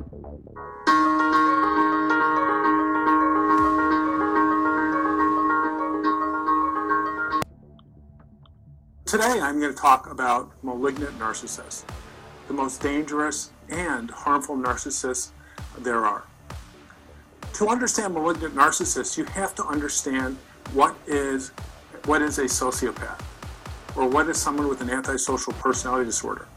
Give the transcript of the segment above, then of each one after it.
Today I'm going to talk about malignant narcissists, the most dangerous and harmful narcissists there are. To understand malignant narcissists, you have to understand what is a sociopath, or what is someone with an antisocial personality disorder.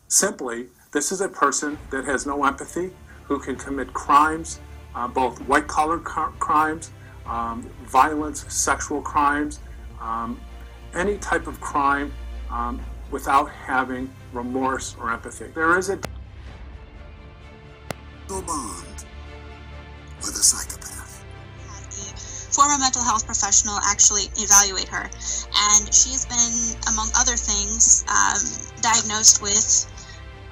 Simply, this is a person that has no empathy, who can commit crimes, both white-collar crimes, violence, sexual crimes, any type of crime without having remorse or empathy. There is a bond with a psychopath. Had a former mental health professional actually evaluate her, and she has been, among other things, diagnosed with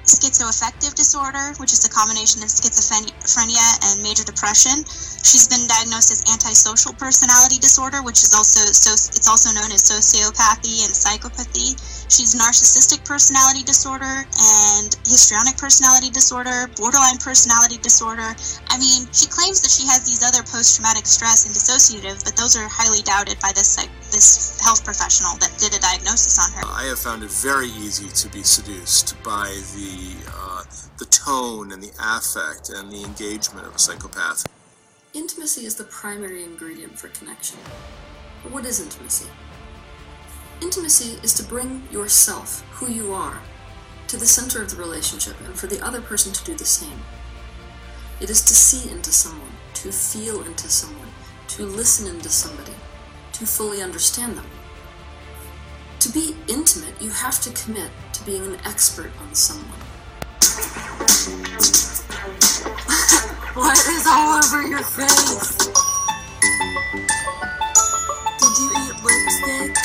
schizoaffective disorder, which is a combination of schizophrenia and major depression. She's been diagnosed as antisocial personality disorder, which is it's also known as sociopathy and psychopathy. She's narcissistic personality disorder and histrionic personality disorder, borderline personality disorder. I mean, she claims that she has these other post-traumatic stress and dissociative, but those are highly doubted by this health professional that did a diagnosis on her. I have found it very easy to be seduced by the tone and the affect and the engagement of a psychopath. Intimacy is the primary ingredient for connection. But what is intimacy? Intimacy is to bring yourself, who you are, to the center of the relationship and for the other person to do the same. It is to see into someone, to feel into someone, to listen into somebody, to fully understand them. To be intimate, you have to commit to being an expert on someone. What is all over your face? Did you eat lipstick?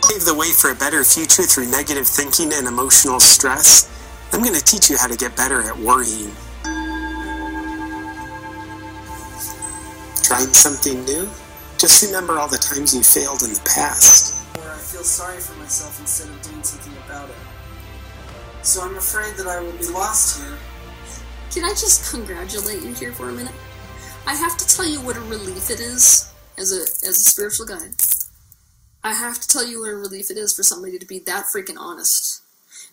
Pave the way for a better future through negative thinking and emotional stress. I'm going to teach you how to get better at worrying. Trying something new? Just remember all the times you failed in the past. Or I feel sorry for myself instead of doing something about it. So I'm afraid that I will be lost here. Can I just congratulate you here for a minute? I have to tell you what a relief it is as a spiritual guide. I have to tell you what a relief it is for somebody to be that freaking honest.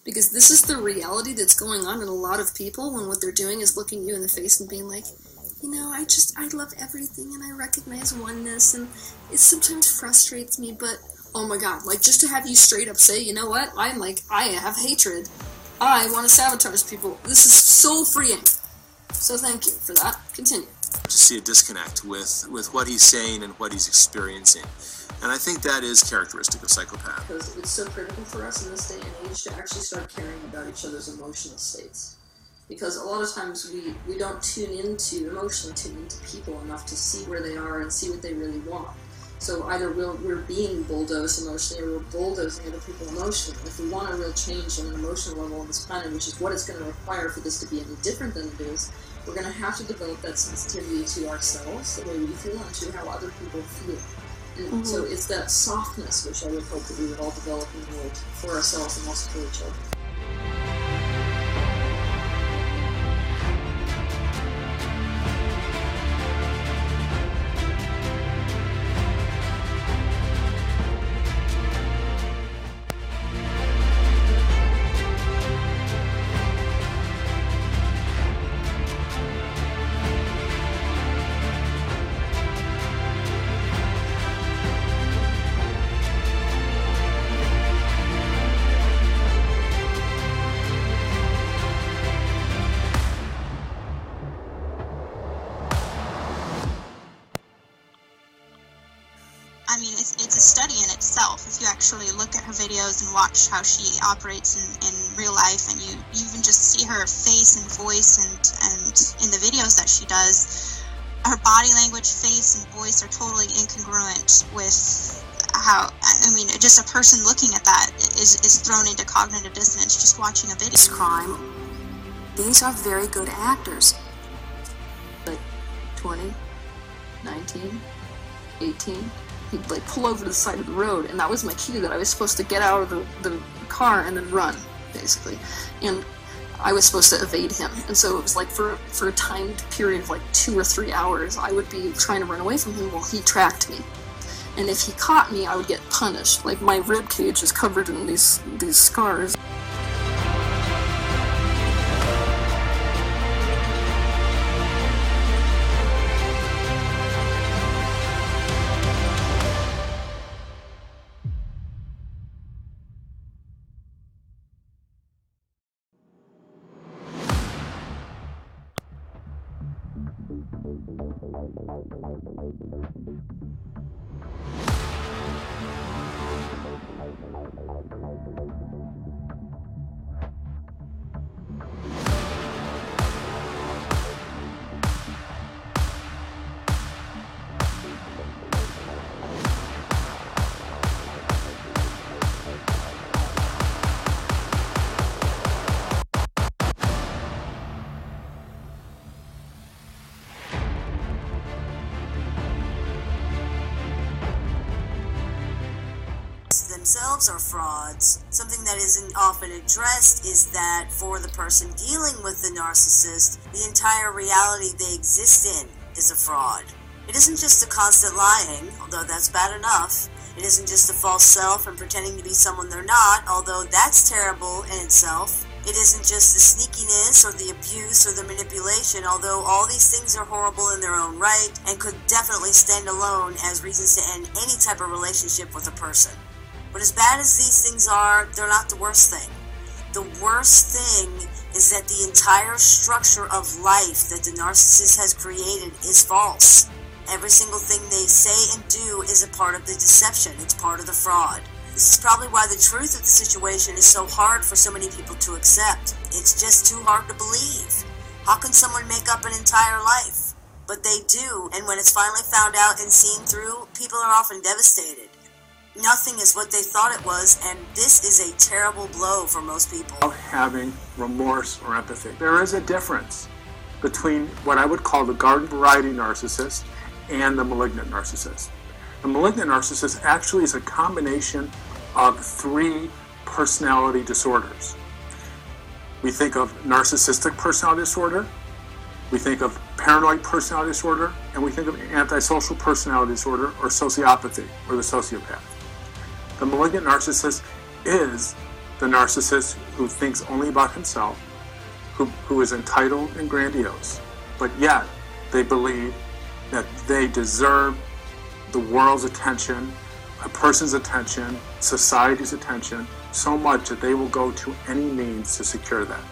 Because this is the reality that's going on in a lot of people when what they're doing is looking you in the face and being like, you know, I love everything and I recognize oneness and it sometimes frustrates me, but oh my god, like just to have you straight up say, you know what, I have hatred. I want to sabotage people. This is so freeing. So thank you for that. Continue. To see a disconnect with what he's saying and what he's experiencing. And I think that is characteristic of psychopath. Because it's so critical for us in this day and age to actually start caring about each other's emotional states. Because a lot of times we don't emotionally tune into people enough to see where they are and see what they really want. So either we're being bulldozed emotionally or we're bulldozing other people emotionally. If we want a real change on an emotional level on this planet, which is what it's going to require for this to be any different than it is, we're going to have to develop that sensitivity to ourselves, the way we feel, and to how other people feel. And so it's that softness which I would hope that we would all develop in the world for ourselves and also for each other. I mean, it's a study in itself. If you actually look at her videos and watch how she operates in real life, and you even just see her face and voice and in the videos that she does, her body language, face, and voice are totally incongruent with how, I mean, just a person looking at that is thrown into cognitive dissonance just watching a video. This crime, these are very good actors. Like 20, 19, 18, he'd like pull over to the side of the road, and that was my cue that I was supposed to get out of the car and then run, basically. And I was supposed to evade him. And so it was like for a timed period of like 2 or 3 hours, I would be trying to run away from him while he tracked me. And if he caught me, I would get punished. Like, my rib cage is covered in these scars. themselves are frauds. Something that isn't often addressed is that for the person dealing with the narcissist, the entire reality they exist in is a fraud. It isn't just a constant lying, although that's bad enough. It isn't just a false self and pretending to be someone they're not, although that's terrible in itself. It isn't just the sneakiness or the abuse or the manipulation, although all these things are horrible in their own right and could definitely stand alone as reasons to end any type of relationship with a person. But as bad as these things are, they're not the worst thing. The worst thing is that the entire structure of life that the narcissist has created is false. Every single thing they say and do is a part of the deception. It's part of the fraud. This is probably why the truth of the situation is so hard for so many people to accept. It's just too hard to believe. How can someone make up an entire life? But they do, and when it's finally found out and seen through, people are often devastated. Nothing is what they thought it was, and this is a terrible blow for most people. Without having remorse or empathy. There is a difference between what I would call the garden variety narcissist and the malignant narcissist. The malignant narcissist actually is a combination of 3 personality disorders. We think of narcissistic personality disorder, we think of paranoid personality disorder, and we think of antisocial personality disorder, or sociopathy, or the sociopath. The malignant narcissist is the narcissist who thinks only about himself, who is entitled and grandiose, but yet they believe that they deserve the world's attention, a person's attention, society's attention, so much that they will go to any means to secure that.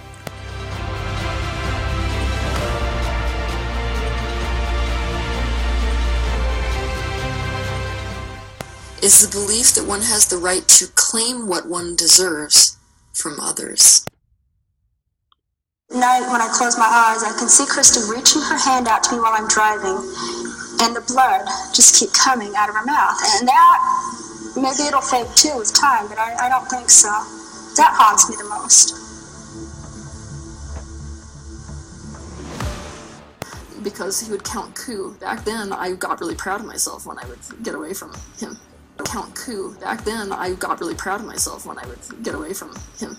Is the belief that one has the right to claim what one deserves from others. At night, when I close my eyes, I can see Kristen reaching her hand out to me while I'm driving, and the blood just keep coming out of her mouth. And that, maybe it'll fade too with time, but I don't think so. That haunts me the most. Because he would count coup. Back then, I got really proud of myself when I would get away from him. Count coup. Back then, I got really proud of myself when I would get away from him.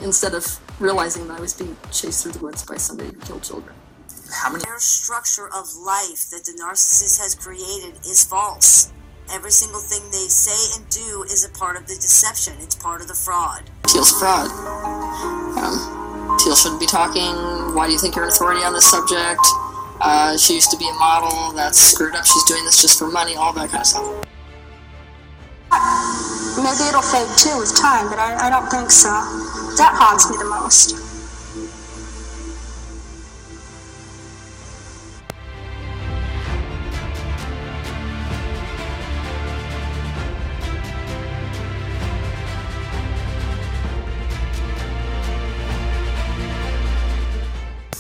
Instead of realizing that I was being chased through the woods by somebody who killed children. The entire structure of life that the narcissist has created is false. Every single thing they say and do is a part of the deception. It's part of the fraud. Teal's a fraud. Teal shouldn't be talking. Why do you think you're an authority on this subject? She used to be a model. That's screwed up. She's doing this just for money. All that kind of stuff. Maybe it'll fade too with time, but I don't think so. That haunts me the most.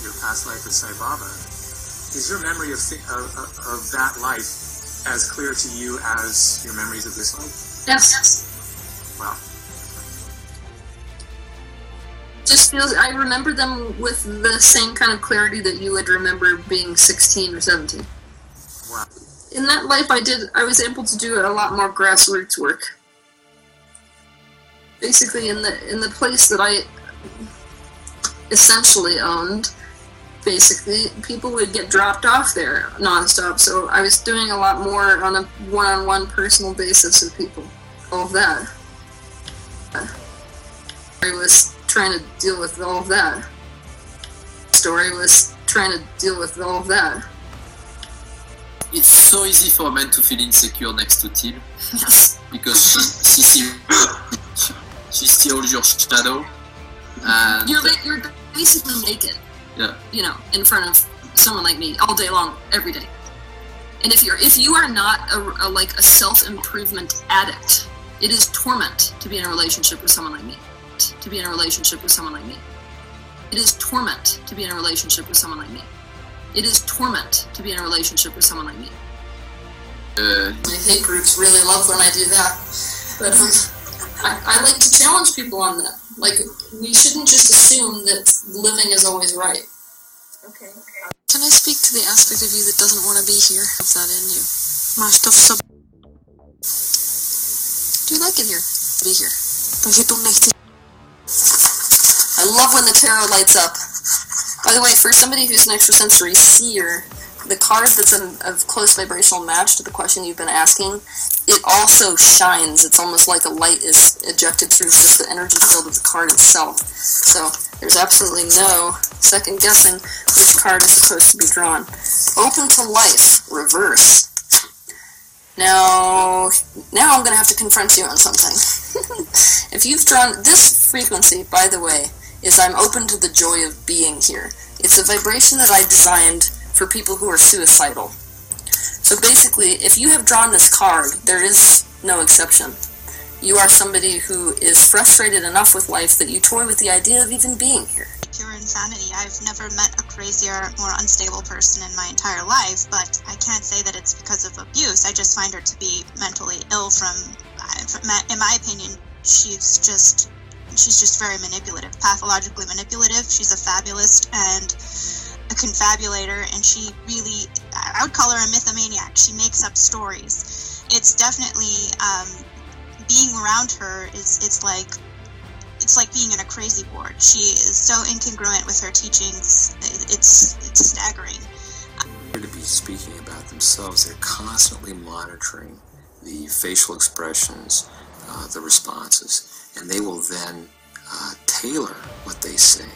Your past life as Sai Baba. Is your memory of that life as clear to you as your memories of this life? Yes. Wow. Just feels, I remember them with the same kind of clarity that you would remember being 16 or 17. Wow. In that life I was able to do a lot more grassroots work. Basically in the place that essentially owned, basically, people would get dropped off there nonstop. So I was doing a lot more on a one-on-one personal basis with people. All of that. I was trying to deal with all of that. Story was trying to deal with all of that. It's so easy for a man to feel insecure next to Teal. Yes. Because she steals your shadow. And You're basically naked. yeah. You know, in front of someone like me all day long, every day. And if you are not a self-improvement addict, it is torment to be in a relationship with someone like me. To be in a relationship with someone like me. It is torment to be in a relationship with someone like me. It is torment to be in a relationship with someone like me. My hate groups really love when I do that. But I like to challenge people on that. Like, we shouldn't just assume that living is always right. Okay. Can I speak to the aspect of you that doesn't want to be here? Have that in you. Do you like it here? Be here. I love when the tarot lights up. By the way, for somebody who's an extrasensory seer, the card that's a close vibrational match to the question you've been asking, it also shines. It's almost like a light is ejected through just the energy field of the card itself. So there's absolutely no second guessing which card is supposed to be drawn. Open to life, reverse. Now I'm going to have to confront you on something. If you've drawn this frequency, by the way, is I'm open to the joy of being here. It's a vibration that I designed for people who are suicidal. So basically, if you have drawn this card, there is no exception. You are somebody who is frustrated enough with life that you toy with the idea of even being here. Pure insanity. I've never met a crazier, more unstable person in my entire life, but I can't say that it's because of abuse. I just find her to be mentally ill in my opinion, she's just very manipulative, pathologically manipulative. She's a fabulist and a confabulator, and she really, I would call her a mythomaniac. She makes up stories. It's definitely, being around her it's like being in a crazy ward. She is so incongruent with her teachings. It's staggering. To be speaking about themselves, they're constantly monitoring the facial expressions, the responses, and they will then tailor what they say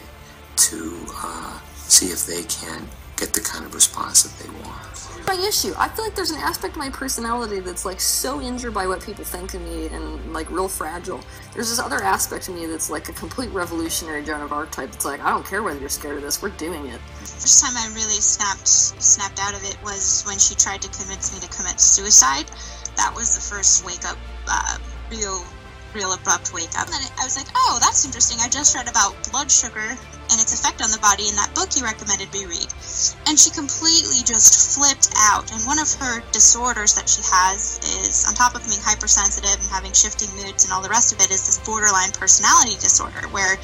to see if they can get the kind of response that they want. My issue, I feel like there's an aspect of my personality that's like so injured by what people think of me and like real fragile. There's this other aspect of me that's like a complete revolutionary Joan of Arc type. It's like, I don't care whether you're scared of this, we're doing it. First time I really snapped out of it was when she tried to convince me to commit suicide. That was the first wake up, real abrupt wake up. And then I was like, oh, that's interesting. I just read about blood sugar and its effect on the body in that book you recommended me read. And she completely just flipped out. And one of her disorders that she has is, on top of being hypersensitive and having shifting moods and all the rest of it, is this borderline personality disorder where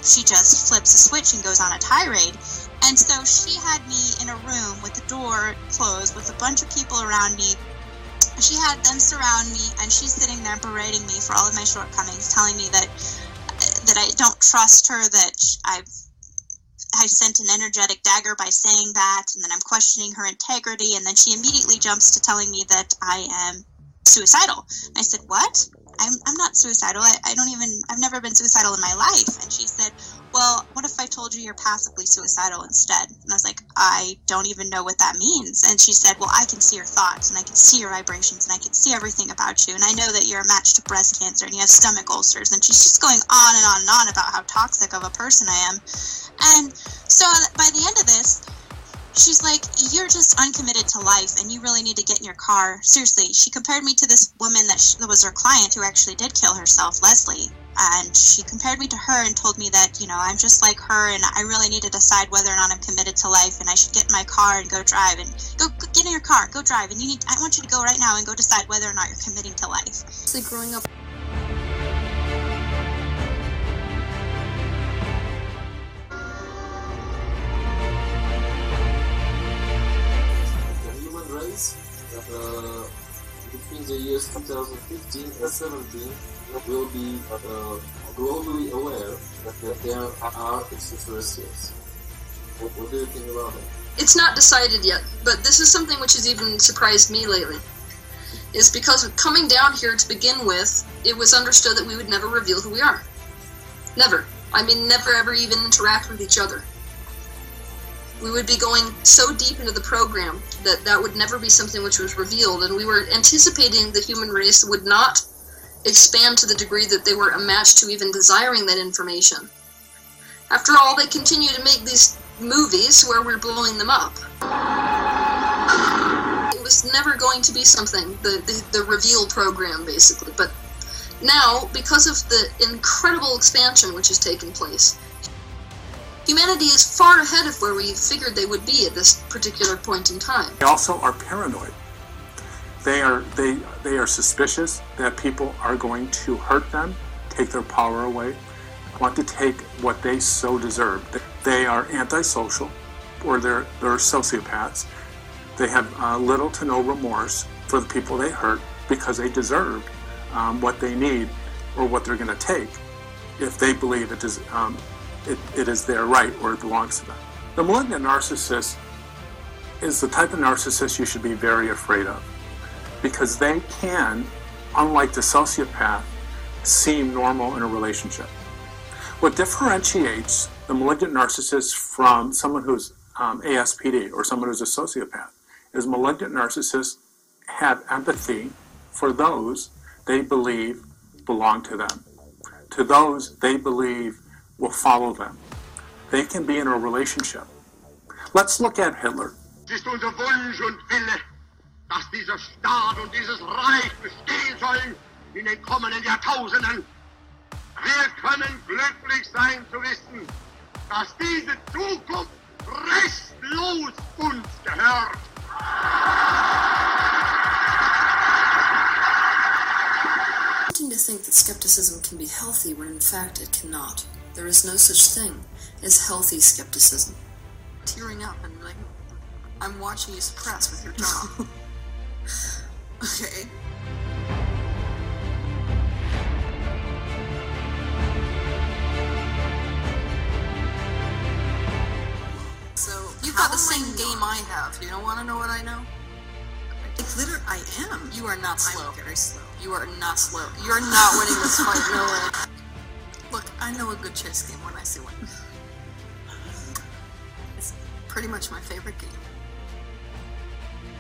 she just flips a switch and goes on a tirade. And so she had me in a room with the door closed with a bunch of people around me. She had them surround me, and she's sitting there berating me for all of my shortcomings, telling me that I don't trust her, that I sent an energetic dagger by saying that, and then I'm questioning her integrity, and then she immediately jumps to telling me that I am suicidal. And I said, what? I'm not suicidal. I've never been suicidal in my life. And she said, well, what if I told you you're passively suicidal instead? And I was like, I don't even know what that means. And she said, well, I can see your thoughts, and I can see your vibrations, and I can see everything about you. And I know that you're a match to breast cancer, and you have stomach ulcers. And she's just going on and on and on about how toxic of a person I am. And so by the end of this, she's like, you're just uncommitted to life, and you really need to get in your car. Seriously, she compared me to this woman that was her client who actually did kill herself, Leslie. And she compared me to her and told me that, I'm just like her, and I really need to decide whether or not I'm committed to life, and I should get in my car and go drive, and go get in your car, go drive, and I want you to go right now and go decide whether or not you're committing to life. It's like growing up. Between the years 2015 and 17 will be globally aware that there are extraterrestrials. What do you think about that? It's not decided yet, but this is something which has even surprised me lately. Is because coming down here to begin with, it was understood that we would never reveal who we are. Never. I mean, never ever even interact with each other. We would be going so deep into the program that that would never be something which was revealed, and we were anticipating the human race would not expand to the degree that they were a match to even desiring that information. After all, they continue to make these movies where we're blowing them up. It was never going to be something, the reveal program, basically. But now, because of the incredible expansion which has taken place, humanity is far ahead of where we figured they would be at this particular point in time. They also are paranoid. They are suspicious that people are going to hurt them, take their power away, want to take what they so deserve. They are antisocial, or they're sociopaths. They have little to no remorse for the people they hurt because they deserve what they need or what they're going to take if they believe it is their right or it belongs to them. The malignant narcissist is the type of narcissist you should be very afraid of, because they can, unlike the sociopath, seem normal in a relationship. What differentiates the malignant narcissist from someone who's ASPD or someone who's a sociopath is malignant narcissists have empathy for those they believe belong to them, to those they believe will follow them. They can be in a relationship. Let's look at Hitler. Es ist unser Wunsch und Wille, dass dieser Staat und dieses Reich bestehen sollen in den kommenden Jahrtausenden. Wir können glücklich sein zu wissen, dass diese Zukunft restlos uns gehört. Tempting to think that skepticism can be healthy when in fact it cannot. There is no such thing as healthy skepticism. Tearing up and like, I'm watching you suppress with your jaw. Okay. So, you've got the same game I have. You don't want to know what I know? Like, literally, I am. You are not slow. I'm very slow. You are not slow. You're not winning this fight, no way. Look, I know a good chess game when I see one. It's pretty much my favorite game.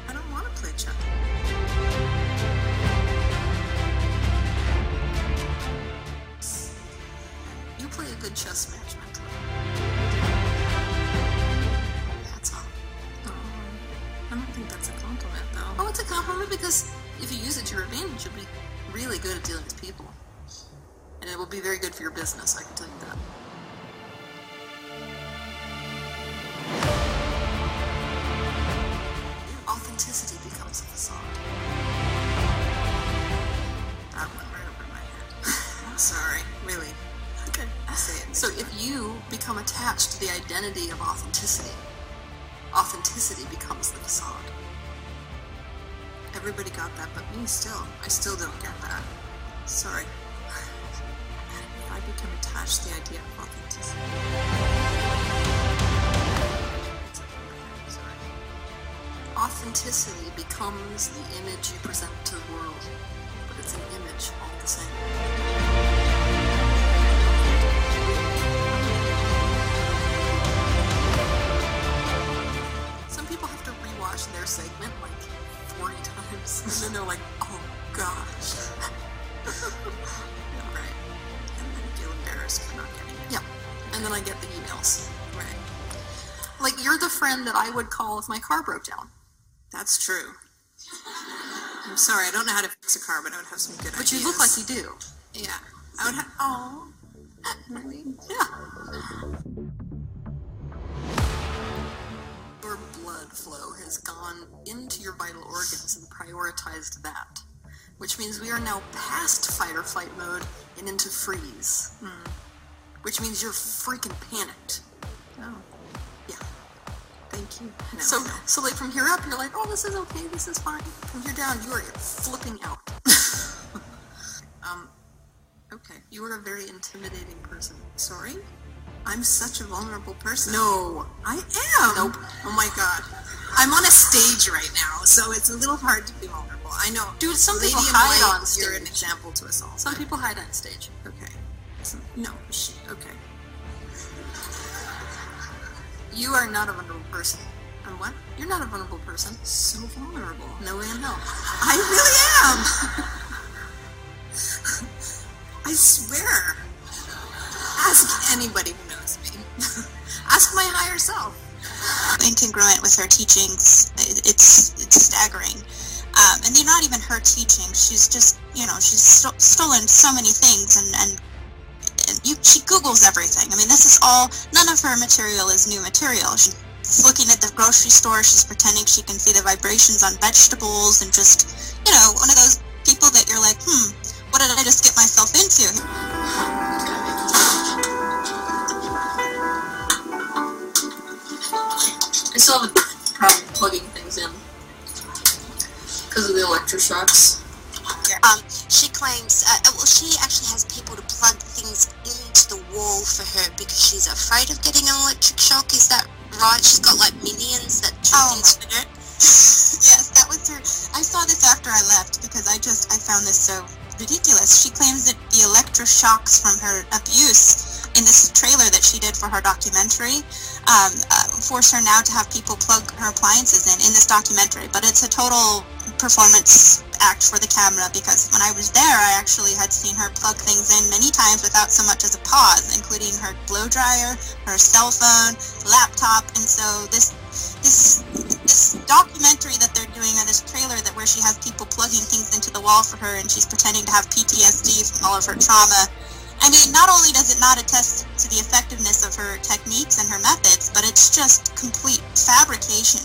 I don't want to play chess. You play a good chess match mentally. That's all. I don't think that's a compliment, though. Oh, it's a compliment because if you use it to your advantage, you'll be really good at dealing with people. And it will be very good for your business, I can tell you that. Authenticity becomes a facade. That went right over my head. I'm sorry, really. Okay. Say it. So if you become attached to the identity of authenticity, authenticity becomes the facade. Everybody got that but me still. I still don't get that. Sorry. If I become attached to the idea of authenticity. Sorry. Authenticity becomes the image you present to the world, but it's an image all the same. Some people have to rewatch their segment like 40 times, and then they're like, oh gosh. Yeah, right. And then feel embarrassed for not getting it. Yeah, and then I get the emails. Right. Like, you're the friend that I would call if my car broke down. That's true. I'm sorry, I don't know how to fix a car, but I would have some good ideas. But you look like you do. Yeah. I would have... Oh. Really? Yeah. Your blood flow has gone into your vital organs and prioritized that. Which means we are now past fight or flight mode and into freeze. Which means you're freaking panicked. Oh. Yeah. Thank you. No, So like from here up, you're like, oh, this is okay, this is fine. From here down, you are flipping out. Okay. Okay. You are a very intimidating person. Sorry? I'm such a vulnerable person. No. I am. Nope. Oh my god. I'm on a stage right now, so it's a little hard to be vulnerable. I know. Dude, some Lady people in hide White, on stage. You're an example to us all. Some people hide on stage. Okay. No, okay. You are not a vulnerable person. I'm what? You're not a vulnerable person. So vulnerable. No way in hell. I really am! I swear. Ask anybody who knows me. Ask my higher self. Incongruent with her teachings, it's staggering. And they're not even her teachings. She's just, she's stolen so many things, and she Googles everything. I mean, this is all, none of her material is new material. She's looking at the grocery store, she's pretending she can see the vibrations on vegetables, and just, one of those people that you're like, what did I just get myself into? I still have a problem plugging things in because of the electroshocks. She claims, she actually has people to plug things into the wall for her because she's afraid of getting an electric shock. Is that right? She's got like minions that do things for her. Yes, that was her. I saw this after I left because I found this so ridiculous. She claims that the electroshocks from her abuse in this trailer that she did for her documentary force her now to have people plug her appliances in this documentary. But it's a total performance act for the camera, because when I was there, I actually had seen her plug things in many times without so much as a pause, including her blow dryer, her cell phone, laptop. And so this documentary that they're doing, or this trailer where she has people plugging things into the wall for her, and she's pretending to have PTSD from all of her trauma. I mean, not only does it not attest to the effectiveness of her techniques and her methods, but it's just complete fabrication.